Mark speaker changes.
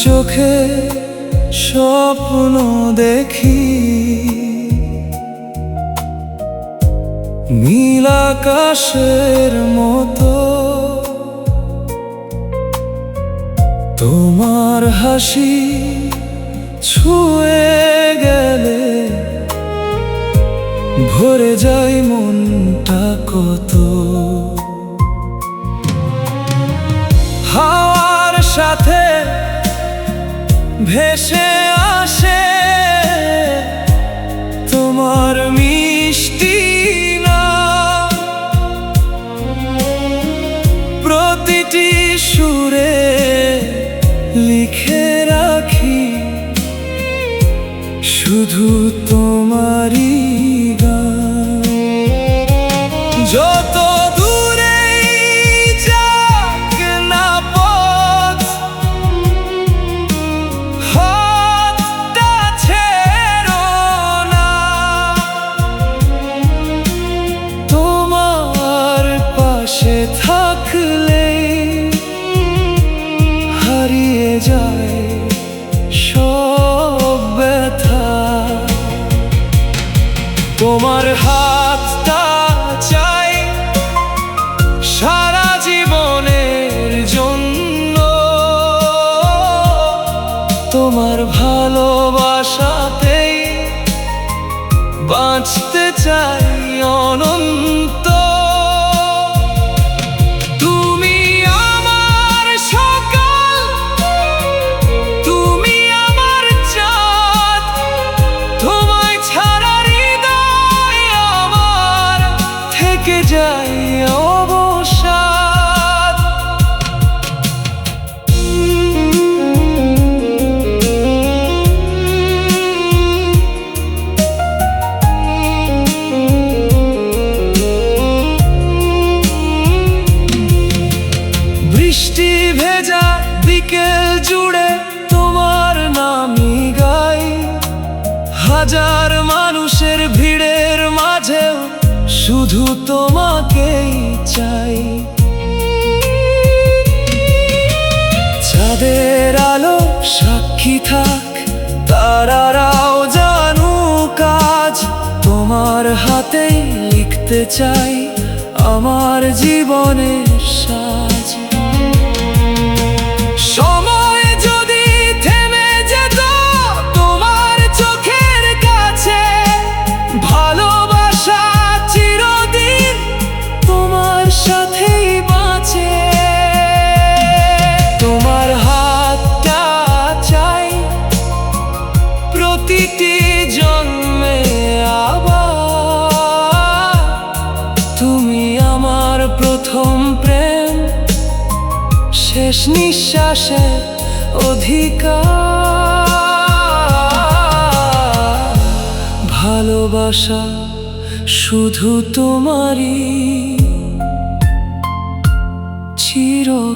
Speaker 1: চোখে স্বপ্ন দেখি, নীল আকাশের মতো। তোমার হাসি ছুঁয়ে গেলে ভরে যায় মনটা কত। হাওয়ার সাথে ভেসে আসে তোমার মিষ্টি নাম, প্রতিটি সুরে লিখে রাখি শুধু তোমারই গান। যত দূরেই যাক না পথ, হাতটা ছেড়ো না। তোমার পাশে থাকলেই হারিয়ে যায় সব ব্যথা। তোমার হাতটা চাই সারা জীবনের জন্য, তোমার ভালোবাসাতেই বাঁচতে চাই অনন্ত। তুমি আমার সকাল, তুমি আমার চাঁদ, তোমায় ছাড়া হৃদয় আমার থেকে যায় অবসাদ। বৃষ্টি ভেজা বিকেল জুড়ে তোমার নামই গাই, হাজার মানুষের ভিড়ের মাঝেও শুধু তোমাকেই চাই। চাঁদের আলো সাক্ষী থাক, তারারাও জানুক আজ তোমার হাতেই লিখতে চাই আমার জীবনের সাজ। সময় যদি থেমে যেত তোমার চোখের কাছে, ভালোবাসা চিরদিন তোমার সাথেই বাঁচে। তোমার হাতটা চাই প্রতিটি জন্মে আবার, তুমি আমার প্রথম প্রেম, শেষ নিঃশ্বাসের অধিকার। ভালোবাসা শুধু তোমারই চিরকাল।